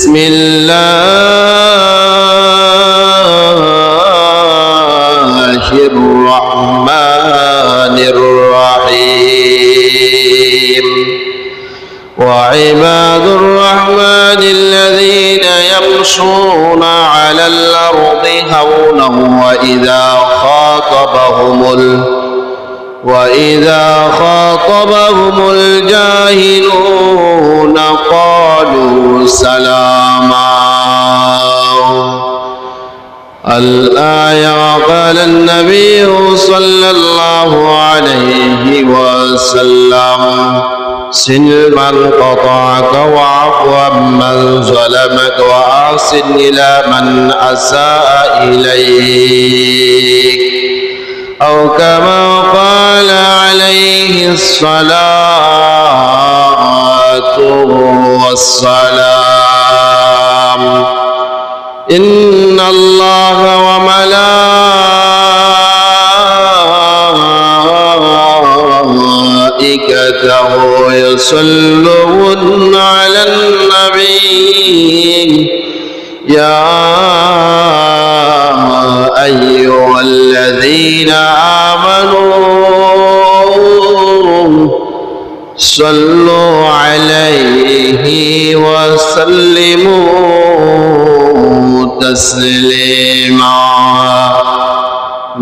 بسم الله الرحمن الرحيم وعباد الرحمن الذين يمشون على الأرض هونا وإذا خاطبهم الجاهلون قالوا سلاما. الآية. قال النبي صلى الله عليه وسلم سل من قطعك واعف عمن ظلمك وأحسن إلى من أساء إليك أو كما قال عليه الصلاة والسلام. إن الله وملائكته يصلون على النبي يا أيها الذين آمنوا صلوا عليه وسلموا تسليما.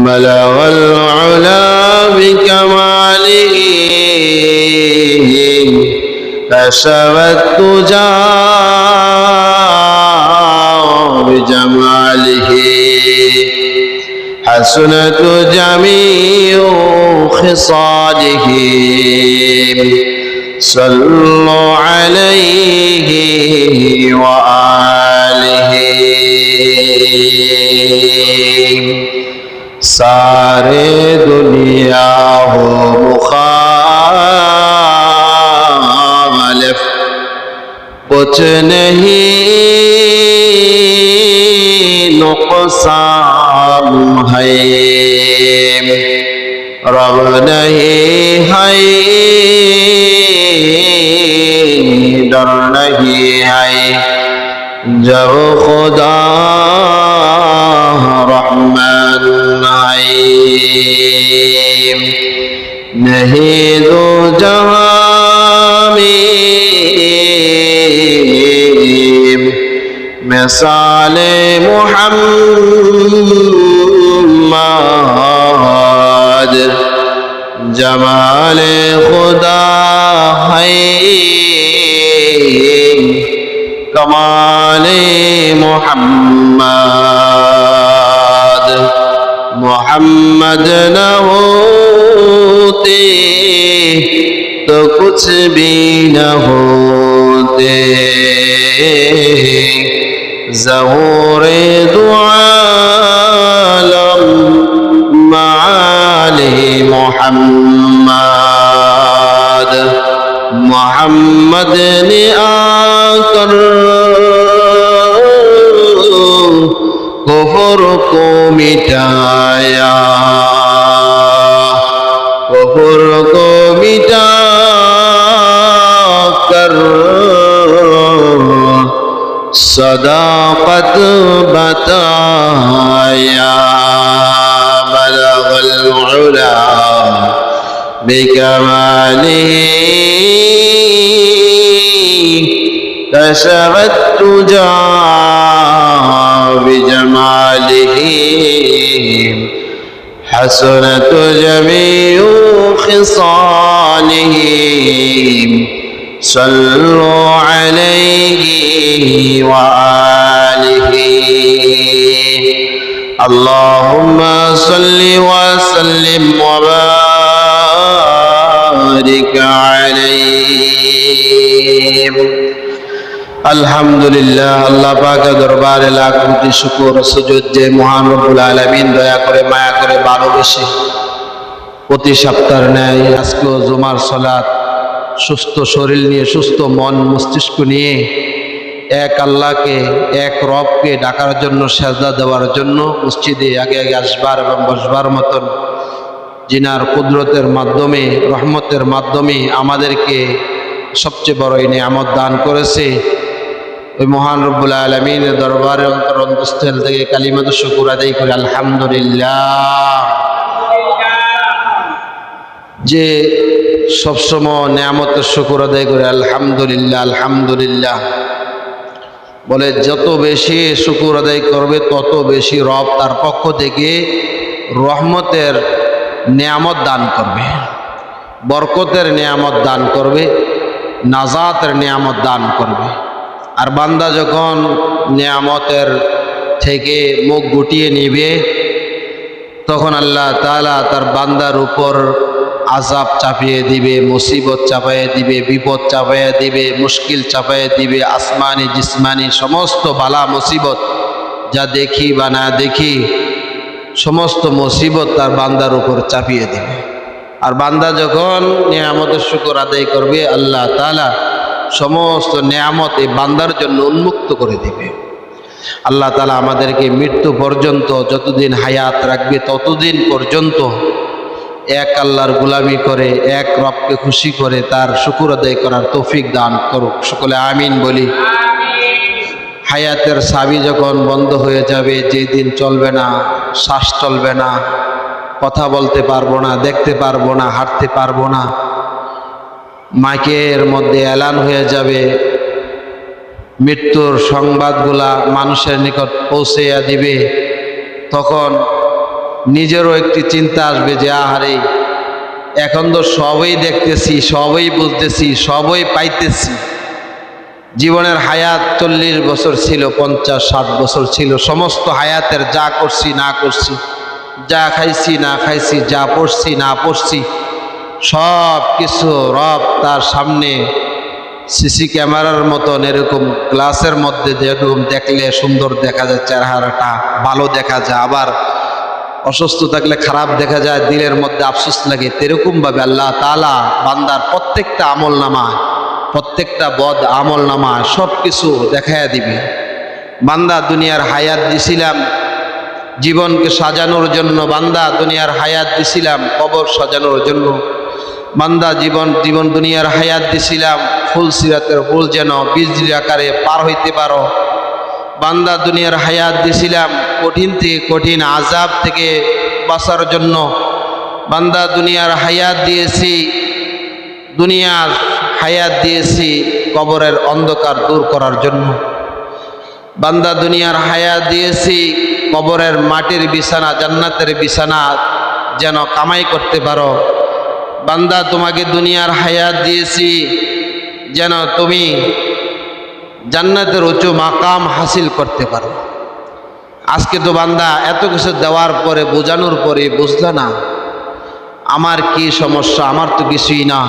بلغ العلا بكماله كشف الدجى بجماله حسنت جميع خصاله. صلوا عليه وآله. सारे दुनिया हो मुखालिफ कुछ नहीं नुकसान है रब नहीं है डर नहीं है जब खुदा रहमान नहीं दो जहां में मिसाले मुहम्मद जमाले खुदा है कमाले मुहम्मद मोहम्मद न होते तो कुछ भी न होते ज़हूरे दो आलम माले मोहम्मद मोहम्मद ने आकर कुफर को मिटाया कुफर को मिटा कर सदाकत बताया। बलगल उला बिकमालिही कशफत तुजा بجماله حسنت جميع خصاله. صلوا عليه وآله. اللهم صل وسلم وبارك عليه. আলহামদুলিল্লাহ। আল্লাহ পাকের দরবারে লাখ কোটি শুকর সুজুদ যে মহান রব্বুল আলামিন দয়া করে মায়া করে ভালোবেসে প্রতি সপ্তাহের ন্যায় আজকেও জুমার সালাত সুস্থ শরীর নিয়ে সুস্থ মন মস্তিষ্ক নিয়ে এক আল্লাহকে এক রবকে ডাকার জন্য সেজদা দেওয়ার জন্য মসজিদে আগে আগে আসবার এবং বসবার মতন জিনার কুদরতের মাধ্যমে রহমতের মাধ্যমে আমাদেরকে সবচেয়ে বড় এই নিয়ামত দান করেছে। ওই মহান রব্বুল আলামিনের দরবারে অন্তরস্থল থেকে কালিমাতু শুকর আদায় করে আলহামদুলিল্লাহ। যে সবসময় নেয়ামতের শুকর আদায় করে আলহামদুলিল্লাহ আলহামদুলিল্লাহ বলে, যত বেশি শুকর আদায় করবে তত বেশি রব তার পক্ষ থেকে রহমতের নেয়ামত দান করবে, বরকতের নেয়ামত দান করবে, নাজাতের নেয়ামত দান করবে। আর বান্দা যখন নেয়ামতের থেকে মুখ গুটিয়ে নিবে, তখন আল্লাহ তাআলা তার বান্দার উপর আযাব চাপিয়ে দিবে, মুসিবত চাপাইয়ে দিবে, বিপদ চাপাইয়ে দিবে, মুশকিল চাপাইয়ে দিবে। আসমানি জিসমানি সমস্ত বালা মুসিবত, যা দেখি বা না দেখি, সমস্ত মুসিবত তার বান্দার উপর চাপিয়ে দিবে। আর বান্দা যখন নেয়ামতের শুকর আদায় করবে, আল্লাহ তাআলা সমস্ত নেয়ামত এই বান্দার জন্য উন্মুক্ত করে দিবে। আল্লাহ তাআলা আমাদেরকে মৃত্যু পর্যন্ত যতদিন হায়াত রাখবে ততদিন পর্যন্ত এক আল্লাহর গোলামি করে, এক রবকে খুশি করে তার শুকর আদায় করার তৌফিক দান করুক। সকলে আমিন বলি। হায়াতের চাবি যখন বন্ধ হয়ে যাবে, যেই দিন চলবে না, শ্বাস চলবে না, কথা বলতে পারবো না, দেখতে পারবো না, হাঁটতে পারবো না, মাইকের মধ্যে এলান হয়ে যাবে, মৃত্যুর সংবাদগুলা মানুষের নিকট পৌঁছাইয়া দিবে, তখন নিজেরও একটি চিন্তা আসবে যে আহারে, এখন তো সবই দেখতেছি, সবই বুঝতেছি, সবই পাইতেছি। জীবনের হায়াত 40 বছর ছিল, 50-60 বছর ছিল, সমস্ত হায়াতের যা করছি না করছি, যা খাইছি না খাইছি, যা পড়ছি না পড়ছি, সব কিছু রব তার সামনে সিসি ক্যামেরার মতন এরকম গ্লাসের মধ্যে যেরকম দেখলে সুন্দর দেখা যায়, চেহারাটা ভালো দেখা যায়, আবার অসুস্থ থাকলে খারাপ দেখা যায়, দিলের মধ্যে আফসোস লাগে, তেরকমভাবে আল্লাহ তাআলা বান্দার প্রত্যেকটা আমল নামা, প্রত্যেকটা বদ আমল নামা সব কিছু দেখাইয়া দিবে। বান্দা দুনিয়ার হায়াত দিছিলাম জীবনকে সাজানোর জন্য, বান্দা দুনিয়ার হায়াত দিছিলাম কবর সাজানোর জন্য, বান্দা জীবন দুনিয়ার হায়াত দিছিলাম ফুল সিরাতের ফুল যেন বিজলি আকারে পার হইতে পারো, বান্দা দুনিয়ার হায়াত দিছিলাম কঠিন থেকে কঠিন আযাব থেকে বাঁচার জন্য, বান্দা দুনিয়ার হায়াত দিয়েছি, দুনিয়ার হায়াত দিয়েছি কবরের অন্ধকার দূর করার জন্য, বান্দা দুনিয়ার হায়াত দিয়েছি কবরের মাটির বিছানা জান্নাতের বিছানা যেন কামাই করতে পারো, বান্দা তোমাকে দুনিয়ার হায়াত দিয়েছি যেন তুমি জান্নাতের উঁচু মাকাম হাসিল করতে পারো। আজকে তো বান্দা এত কিছু দেওয়ার পরে, বোঝানোর পরে বুঝলো না আমার কি সমস্যা, আমার তো কিছুই না।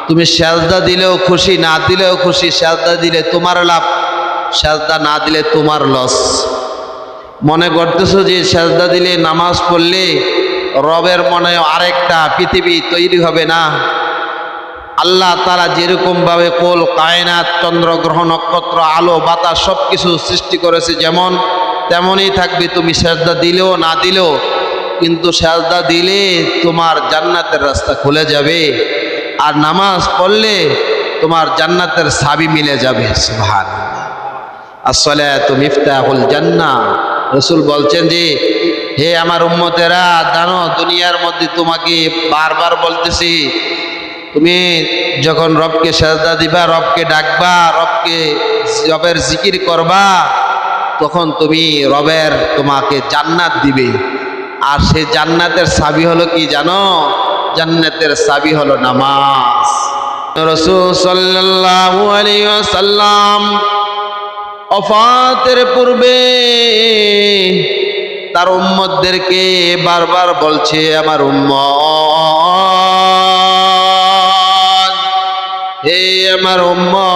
তুমি সেজদা দিলেও খুশি, না দিলেও খুশি, সেজদা দিলে তোমার লাভ, সেজদা না দিলে তোমার লস। মনে করতেছো যে সেজদা দিলে, নামাজ পড়লে রবের মনে আরেকটা পৃথিবী তৈরি হবে না। আল্লাহ তাআলা যেরকমভাবে কোল কায়নাত, চন্দ্র গ্রহ নক্ষত্র আলো বাতাস সব কিছু সৃষ্টি করেছে, যেমন তেমনই থাকবে। তুমি সেজদা দিলেও না দিলেও, কিন্তু সেজদা দিলে তোমার জান্নাতের রাস্তা খুলে যাবে, আর নামাজ পড়লে তোমার জান্নাতের চাবি মিলে যাবে। সুবহানাল্লাহ। আসসালাতু মিফতাহুল জান্নাহ। রাসূল বলছেন যে, হে আমার উম্মতেরা, জানো দুনিয়ার মধ্যে তোমাকে বারবার বলতেছি, তুমি যখন রবকে সেজদা দিবা, রবকে ডাকবা, রবের জিকির করবা, তখন তুমি রবের তোমাকে জান্নাত দিবে। আর সেই জান্নাতের চাবি হলো কি জানো? জান্নাতের চাবি হলো নামাজ। রাসূল সাল্লাল্লাহু আলাইহি ওয়াসাল্লাম ওফাতের পূর্বে তার উম্মতদেরকে বারবার বলছে, আমার উম্মত, হে আমার উম্মত,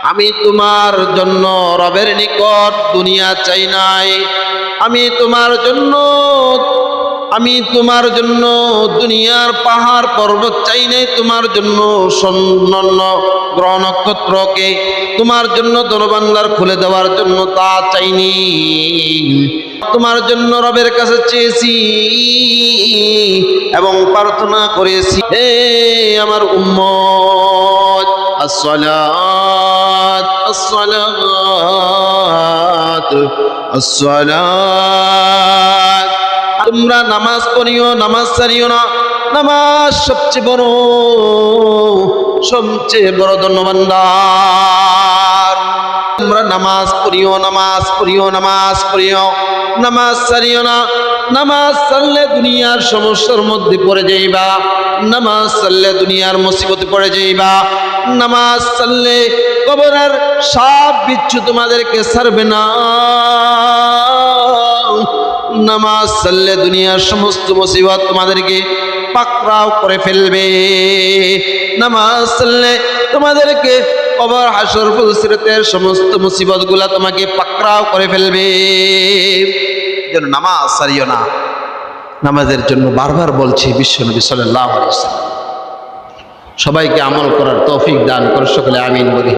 আমি তোমার জন্য রবের নিকট দুনিয়া চাই নাই, আমি তোমার জন্য আমি তোমার জন্য দুনিয়ার পাহাড় পর্বত চাই নাই, তোমার জন্য সন্ন্য গ্রহ নক্ষত্রকে তোমার জন্য দরবান্দার খুলে দেওয়ার জন্য তা চাইনি। তোমার জন্য রবের কাছে চেয়েছি এবং প্রার্থনা করেছি, হে আমার উম্মত, আসসালাত আসসালাত আসসালাত, তোমরা নামাজ পড়িও, নামাজ ছাড়িও না। নামাজ সবচেয়ে বড় ধন্যবাদ। তোমরা নামাজ পড়িও, নামাজ পড়িও, নামাজ পড়িও, নামাজ ছাড়িও না। নামাজ ছাড়লে দুনিয়ার সমস্যার মধ্যে পড়ে যাইবা, নামাজ ছাড়লে দুনিয়ার মুসিবতে পড়ে যাইবা, নামাজ ছাড়লে কবরের সাপ বিচ্ছু তোমাদেরকে ছাড়বে না, নামাজ ছাড়লে দুনিয়ার সমস্ত মুসিবত তোমাদেরকে পাকড়াও করে ফেলবে, নামাজ ছাড়লে তোমাদেরকে কবর হাসর ফুলসিরতের সমস্ত মুসিবত গুলা তোমাকে পাকড়াও করে ফেলবে। যেন নামাজ ছাড়িও না। নামাজের জন্য বারবার বলছি বিশ্বনবী সাল্লাল্লাহু আলাইহি ওয়াসাল্লাম। সবাইকে আমল করার তৌফিক দান করে সকলে আমিন বলি।